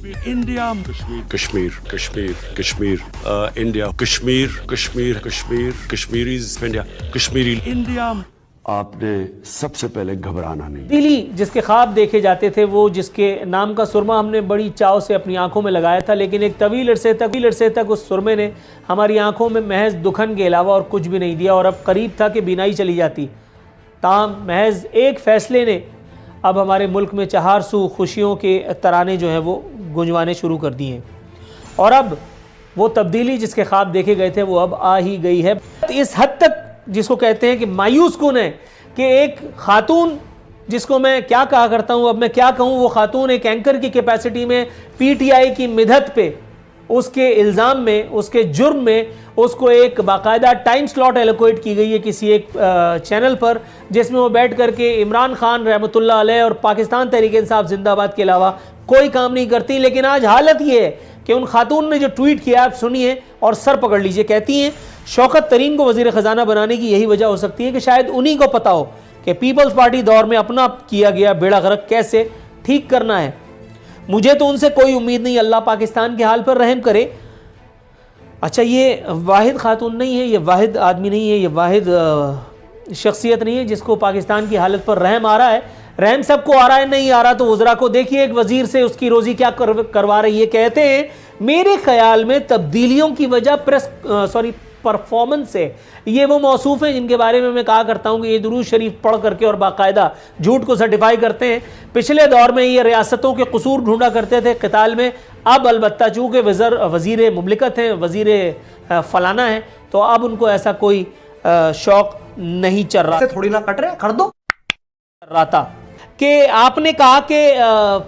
India, Kashmir, Kashmir, Kashmir, India, Kashmir, Kashmir, Kashmir, Kashmir is India, Kashmiri India. आपने सबसे पहले घबराना नहीं। दिल्ली जिसके ख्वाब देखे जाते थे, वो जिसके नाम का सुरमा हमने बड़ी चाव से अपनी आंखों में लगाया था, लेकिन एक तवील अरसे तक उस सुरमे ने हमारी आंखों में महज दुखन के अलावा और कुछ भी नहीं दिया, और अब करीब था कि बीनाई चली जाती। ताहम महज एक फ़ैसले ने अब हमारे मुल्क में चहारसू खुशियों के तराने जो हैं वो गुंजवाने शुरू कर दिए हैं, और अब वो तब्दीली जिसके ख्वाब देखे गए थे वो अब आ ही गई है। इस हद तक जिसको कहते हैं कि मायूस कुन है कि एक खातून, जिसको मैं क्या कहा करता हूँ, अब मैं क्या कहूँ, वो खातून एक एंकर की कैपेसिटी में पीटीआई की मिदहत पे, उसके इल्ज़ाम में, उसके जुर्म में उसको एक बाकायदा टाइम स्लॉट एलोकेट की गई है किसी एक चैनल पर, जिसमें वो बैठ करके इमरान खान रहमतुल्लाह अलैह और पाकिस्तान तहरीक इंसाफ जिंदाबाद के अलावा कोई काम नहीं करती। लेकिन आज हालत ये है कि उन खातून ने जो ट्वीट किया, आप सुनिए और सर पकड़ लीजिए। कहती हैं शौकत तरीन को वज़ीर ख़जाना बनाने की यही वजह हो सकती है कि शायद उन्हीं को पता हो कि पीपल्स पार्टी दौर में अपना किया गया बेड़ा गर्क कैसे ठीक करना है। मुझे तो उनसे कोई उम्मीद नहीं, अल्लाह पाकिस्तान के हाल पर रहम करे। अच्छा, ये वाहिद खातून नहीं है, ये वाहिद आदमी नहीं है, ये वाहिद शख्सियत नहीं है जिसको पाकिस्तान की हालत पर रहम आ रहा है। रहम सबको आ रहा है, नहीं आ रहा तो वज़रा को देखिए। एक वज़ीर से उसकी रोज़ी क्या करवा रही है। कहते हैं मेरे ख्याल में तब्दीलियों की वजह परफॉर्मेंस है। ये वो मौसूफ हैं जिनके बारे में मैं कहा करता हूँ कि ये दुरूद शरीफ पढ़ करके और बाकायदा झूठ को सर्टिफाई करते हैं। पिछले दौर में ये रियासतों के कसूर ढूंढा करते थे क़िताल में, अब अलबत्ता चूँकि वज़ीर मुमलिकत हैं, वज़ीर फलाना है, तो अब उनको ऐसा कोई शौक़ नहीं चल रहा। थोड़ी ना कट रहे, कर दो रहा था कि आपने कहा कि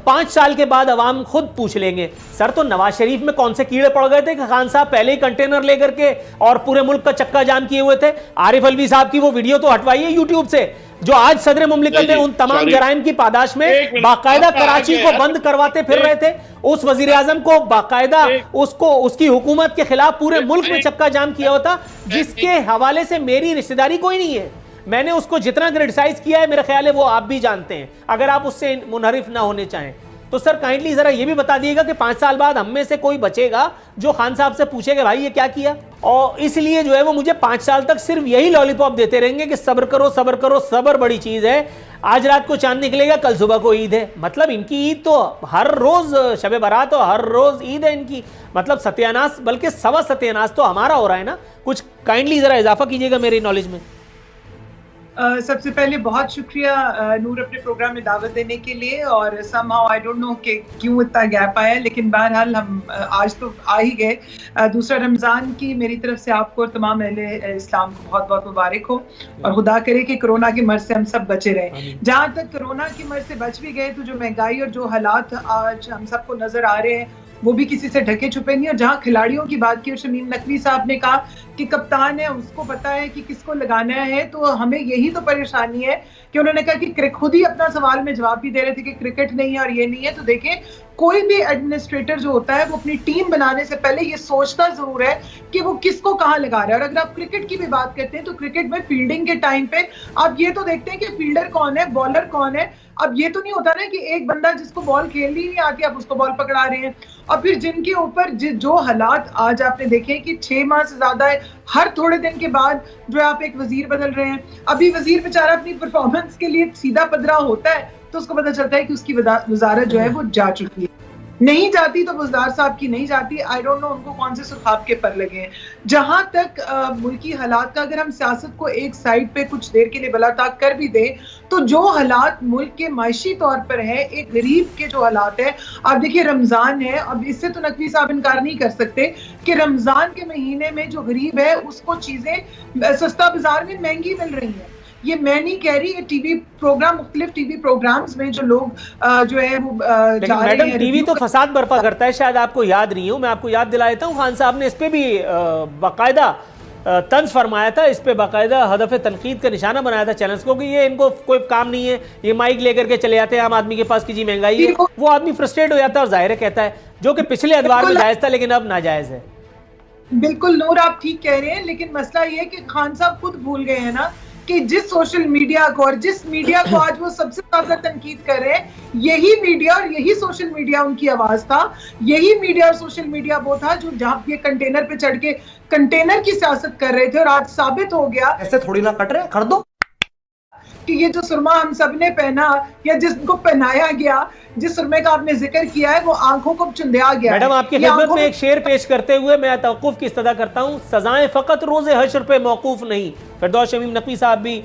5 साल के बाद अवाम खुद पूछ लेंगे। सर, तो नवाज शरीफ में कौन से कीड़े पड़ गए थे कि खान साहब पहले ही कंटेनर लेकर के और पूरे मुल्क का चक्का जाम किए हुए थे। आरिफ अलवी साहब की वो वीडियो तो हटवाइए यूट्यूब से, जो आज सदर मुमलिकत है उन तमाम जराइम की पादाश में बाकायदा कराची को बंद करवाते फिर रहे थे। उस वजीर आजम को बाकायदा उसको उसकी हुकूमत के खिलाफ पूरे मुल्क में चक्का जाम किया होता, जिसके हवाले से मेरी रिश्तेदारी कोई नहीं है। मैंने उसको जितना क्रिटिसाइज किया है, मेरा ख्याल है वो आप भी जानते हैं, अगर आप उससे मुनहरिफ ना होने चाहें तो। सर काइंडली जरा ये भी बता दिएगा कि 5 साल बाद हम में से कोई बचेगा जो खान साहब से पूछेगा भाई ये क्या किया। और इसलिए जो है वो मुझे 5 साल तक सिर्फ यही लॉलीपॉप देते रहेंगे कि सब्र करो, सब्र करो, सब्र बड़ी चीज है। आज रात को चांद निकलेगा, कल सुबह को ईद है। मतलब इनकी ईद तो हर रोज शब बारात और हर रोज ईद है इनकी। मतलब सत्यानाश, बल्कि सवा सत्यानाश तो हमारा हो रहा है ना। कुछ काइंडली जरा इजाफा कीजिएगा मेरी नॉलेज में। सबसे पहले बहुत शुक्रिया नूर अपने प्रोग्राम में दावत देने के लिए, और समहाउ आई डोंट नो कि क्यों इतना गैप आया, लेकिन बहरहाल हम आज तो आ ही गए। दूसरा रमज़ान की मेरी तरफ से आपको और तमाम अहले इस्लाम को बहुत बहुत मुबारक हो, और खुदा करे कि कोरोना की मर्ज से हम सब बचे रहें। जहाँ तक कोरोना की मर्ज से बच भी गए तो जो महंगाई और जो हालात आज हम सबको नजर आ रहे हैं वो भी किसी से ढके छुपे नहीं। और जहाँ खिलाड़ियों की बात की और शमीम नकवी साहब ने कहा कि कप्तान है, उसको पता है कि किसको लगाना है, तो हमें यही तो परेशानी है कि उन्होंने कहा कि खुद ही अपना सवाल में जवाब भी दे रहे थे कि क्रिकेट नहीं है और ये नहीं है। तो देखें, कोई भी एडमिनिस्ट्रेटर जो होता है वो अपनी टीम बनाने से पहले ये सोचता जरूर है कि वो किसको कहाँ लगा रहा है। और अगर आप क्रिकेट की भी बात करते हैं तो क्रिकेट में फील्डिंग के टाइम पे आप ये तो देखते हैं कि फील्डर कौन है, बॉलर कौन है। अब ये तो नहीं होता ना कि एक बंदा जिसको बॉल खेलनी नहीं आती आप उसको बॉल पकड़ा रहे हैं। और फिर जिनके ऊपर जो हालात आज आपने देखे कि 6 माह से ज्यादा है, हर थोड़े दिन के बाद जो है आप एक वजीर बदल रहे हैं। अभी वजीर बेचारा अपनी परफॉर्मेंस के लिए सीधा पदरा होता है तो उसको पता चलता है कि उसकी वजारत जो है वो जा चुकी है। नहीं जाती तो बुजदार साहब की नहीं जाती। आई डोंट नो उनको कौन से सुखाब के पर लगे हैं। जहां तक मुल्की हालात का, अगर हम सियासत को एक साइड पे कुछ देर के लिए बलाताक कर भी दें तो जो हालात मुल्क के माशी तौर पर है, एक गरीब के जो हालात है, आप देखिए रमजान है, अब इससे तो नकवी साहब इनकार नहीं कर सकते कि रमजान के महीने में जो गरीब है उसको चीजें सस्ता बाजार में महंगी मिल रही है। ये मैं नहीं कह रही, ये टीवी प्रोग्राम, मुख्तलिफ टीवी प्रोग्राम्स में जो लोग जो है वो लेकिन मैडम टीवी तो फसाद बर्पा करता है, शायद आपको याद नहीं हो, मैं आपको याद दिला देता हूँ। खान साहब ने इस पे भी बाकायदा तंज फरमाया था, इस पे बाकायदा हदफ तनकीद का निशाना बनाया था चैनल्स को कि ये इनको कोई काम नहीं है, ये माइक लेकर के चले जाते हैं आम आदमी के पास कि जी महंगाई है। वो आदमी फ्रस्ट्रेट हो जाता है और जाहिर है कहता है, जो कि पिछले अदवार में जायज था लेकिन अब नाजायज है। बिल्कुल नूर, आप ठीक कह रहे हैं, लेकिन मसला ये है कि खान साहब खुद भूल गए हैं ना कि जिस सोशल मीडिया को और जिस मीडिया को आज वो सबसे ज्यादा तनकीद कर रहे हैं, यही मीडिया और यही सोशल मीडिया उनकी आवाज था। यही मीडिया और सोशल मीडिया वो था जो जहां ये कंटेनर पे चढ़ के कंटेनर की सियासत कर रहे थे। और आज साबित हो गया, ऐसे थोड़ी ना कट रहे, कर दो, कि ये जो सुरमा हम सब ने पहना या जिसको पहनाया गया, जिस सुरमे का आपने जिक्र किया है, वो आंखों को चुंदिया गया। मैडम, आपकी खिदमत में एक शेर पेश करते हुए मैं तवक्कुफ की इस्तदा करता हूं। सजाएं फकत रोज़े हश्र पे मौकूफ नहीं। फिरदौस शमीम नकवी साहब भी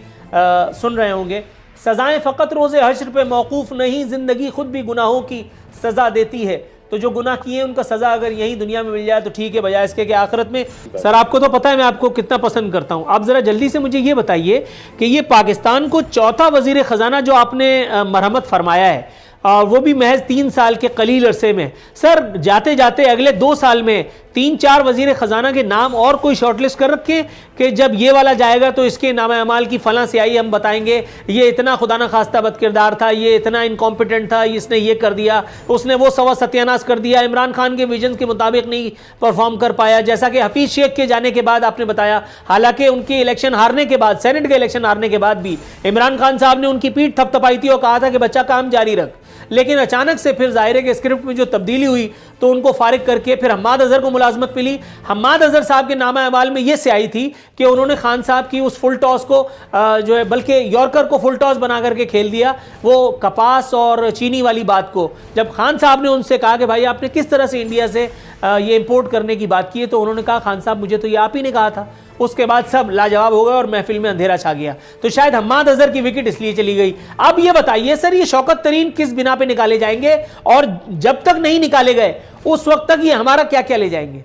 सुन रहे होंगे। सजाएं फकत रोज़े हश्र पे मौकूफ नहीं, जिंदगी खुद भी गुनाहों की सजा देती है। तो जो गुनाह किए उनका सजा अगर यही दुनिया में मिल जाए तो ठीक है, बजाय इसके कि आखिरत में। सर, आपको तो पता है मैं आपको कितना पसंद करता हूं। आप जरा जल्दी से मुझे ये बताइए कि ये पाकिस्तान को चौथा वजीर खजाना जो आपने मरहमत फरमाया है, वो भी महज 3 साल के कलील अरसे में। सर, जाते जाते अगले 2 साल में 3-4 वजीर खजाना के नाम और कोई शॉर्टलिस्ट कर रखे कि जब ये वाला जाएगा तो इसके नाम अमाल की फलां से आई हम बताएंगे, ये इतना खुदा न खास्ता बदकिरदार था, ये इतना इनकॉम्पिटेंट था, इसने ये कर दिया, उसने वो सवा सत्यानाश कर दिया, इमरान खान के विजन के मुताबिक नहीं परफॉर्म कर पाया। जैसा कि हफीज शेख के जाने के बाद आपने बताया, हालांकि उनके इलेक्शन हारने के बाद, सेनेट के इलेक्शन हारने के बाद भी इमरान खान साहब ने उनकी पीठ थपथपाई थी और कहा था कि बच्चा काम जारी रख। लेकिन अचानक से फिर जाहिर है कि स्क्रिप्ट में जो तब्दीली हुई तो उनको फारिग करके फिर हम्माद अजहर को मुलाजमत मिली। हम्माद अजहर साहब के नामा अमाल में यह स्याही थी कि उन्होंने खान साहब की उस फुल टॉस को जो है, बल्कि यॉर्कर को फुल टॉस बना करके खेल दिया, वो कपास और चीनी वाली बात को। जब खान साहब ने उनसे कहा कि भाई आपने किस तरह से इंडिया से ये इंपोर्ट करने की बात की है, तो उन्होंने कहा खान साहब मुझे तो ये आप ही ने कहा था। उसके बाद सब लाजवाब हो गए और महफिल में अंधेरा छा गया। तो शायद हम्माद अजहर की विकेट इसलिए चली गई। अब ये बताइए सर, ये शौकत तरीन किस बिना पे निकाले जाएंगे, और जब तक नहीं निकाले गए उस वक्त तक ये हमारा क्या क्या ले जाएंगे?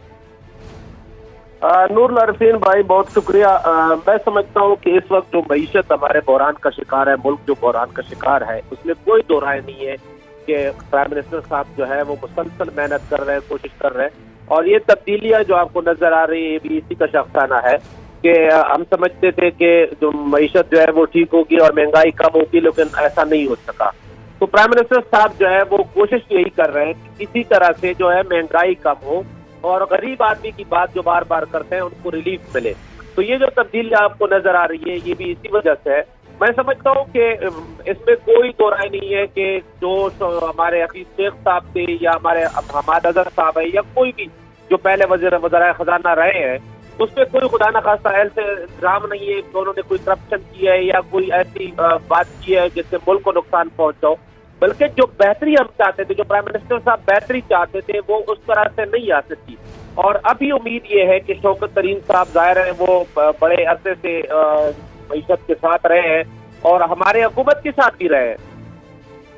नूर लारफीन भाई, बहुत शुक्रिया। मैं समझता हूँ कि इस वक्त जो मईशत हमारे बहरान का शिकार है, मुल्क जो बहरान का शिकार है, उसमें कोई दो राय नहीं है कि प्राइम मिनिस्टर साहब जो है वो मुसलसल मेहनत कर रहे हैं, कोशिश कर रहे हैं। और ये तब्दीलियां जो आपको नजर आ रही है, ये भी इसी का शख्साना है कि हम समझते थे कि जो मईशत जो है वो ठीक होगी और महंगाई कम होगी, लेकिन ऐसा नहीं हो सका। तो प्राइम मिनिस्टर साहब जो है वो कोशिश यही कर रहे हैं कि किसी तरह से जो है महंगाई कम हो और गरीब आदमी की बात जो बार बार करते हैं उनको रिलीफ मिले। तो ये जो तब्दीली आपको नजर आ रही है, ये भी इसी वजह से है। मैं समझता हूँ कि इसमें कोई दो राय नहीं है कि जो हमारे हफीज शेख साहब थे या हमारे हम्माद अजहर साहब है या कोई भी जो पहले वज़ीर खजाना रहे हैं, उसमें कोई खुदा न खास्ता ऐसे इल्जाम नहीं है कि उन्होंने कोई करप्शन किया है या कोई ऐसी बात की है जिससे मुल्क को नुकसान पहुंचा हो। बल्कि जो बेहतरी हम चाहते थे, जो प्राइम मिनिस्टर साहब बेहतरी चाहते थे, वो उस तरह से नहीं आ सकती। और अभी उम्मीद ये है कि शौकत तरीन साहब जाहिर है वो बड़े अरसे से मईशत के साथ रहे हैं और हमारे हुकूमत के साथ भी रहे हैं।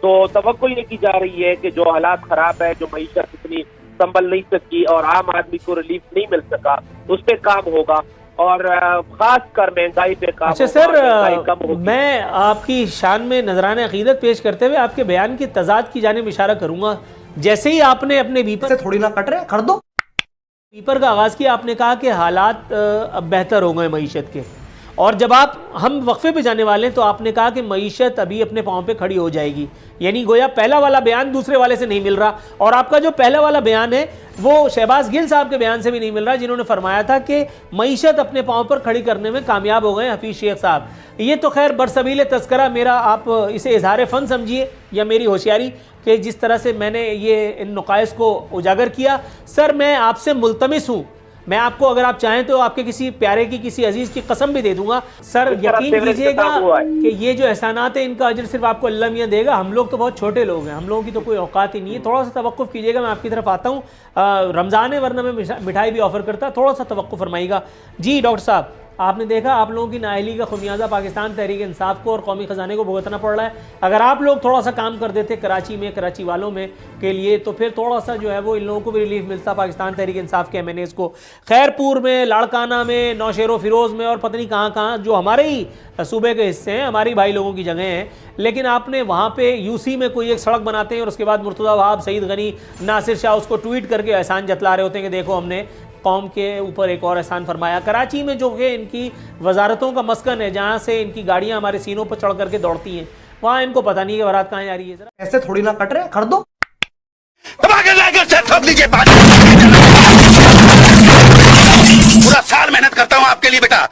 तो तवक्को ये की जा रही है कि जो हालात खराब है, जो मईशत इतनी संभल नहीं सकी और आम आदमी को रिलीफ नहीं मिल सका, उस पर काम होगा और खास कर महंगाई पे काम। अच्छा सर, मैं आपकी शान में नजराने अकीदत पेश करते हुए आपके बयान की तजाद की जानिब इशारा करूंगा। जैसे ही आपने अपने वीपर से थोड़ी ना कट रहे, कर दो, वीपर का आगाज किया, आपने कहा कि हालात अब बेहतर हो गए मईशत के, और जब हम वक्फे पे जाने वाले हैं तो आपने कहा कि मईशत अभी अपने पाँव पे खड़ी हो जाएगी। यानी गोया पहला वाला बयान दूसरे वाले से नहीं मिल रहा, और आपका जो पहला वाला बयान है वो शहबाज गिल साहब के बयान से भी नहीं मिल रहा, जिन्होंने फरमाया था कि मईशत अपने पाँव पर खड़ी करने में कामयाब हो गए हफीज शेख साहब। ये तो खैर बरसबील तस्करा मेरा, आप इसे इजहार फ़न समझिए या मेरी होशियारी कि जिस तरह से मैंने ये इन नुकाइस को उजागर किया। सर, मैं आपसे मुल्तमिस हूँ, मैं आपको अगर आप चाहें तो आपके किसी प्यारे की, किसी अजीज की कसम भी दे दूंगा। सर, यकीन कीजिएगा कि ये जो एहसानात है इनका अजर सिर्फ आपको अल्लाह मियां देगा। हम लोग तो बहुत छोटे लोग हैं, हम लोगों की तो कोई औकात ही नहीं है। थोड़ा सा तवक्कुफ कीजिएगा, मैं आपकी तरफ आता हूँ। रमज़ान है, वरना मैं मिठाई भी ऑफर करता, थोड़ा सा तवक्कुफ फरमाइएगा। जी डॉक्टर साहब, आपने देखा आप लोगों की नाअहली का खुमियाजा पाकिस्तान तहरीक इंसाफ को और कौमी ख़जाने को भुगतना पड़ रहा है। अगर आप लोग थोड़ा सा काम कर देते कराची में, कराची वालों में के लिए, तो फिर थोड़ा सा जो है वो इन लोगों को भी रिलीफ मिलता, पाकिस्तान तहरीक इंसाफ के एमएनएस को। खैरपुर में, लाड़काना में, नौशेरो फिरोज़ में और पता नहीं कहाँ कहाँ जो हमारे ही सूबे के हिस्से हैं, हमारी भाई लोगों की जगह हैं, लेकिन आपने वहाँ पे यूसी में कोई एक सड़क बनाते हैं और उसके बाद मुर्तज़ा वहाब, सईद गनी, नासिर शाह उसको ट्वीट करके एहसान जतला रहे होते हैं कि देखो हमने कौम के ऊपर एक और एहसान फरमाया। कराची में जो कि इनकी वजारतों का मस्कन है, जहाँ से इनकी गाड़ियाँ हमारे सीनों पर चढ़ करके दौड़ती हैं, वहाँ इनको पता नहीं कि बारात कहाँ जा रही है। जरा ऐसे थोड़ी ना कट रहे, कर दो, पूरा साल मेहनत करता हूँ आपके लिए बेटा।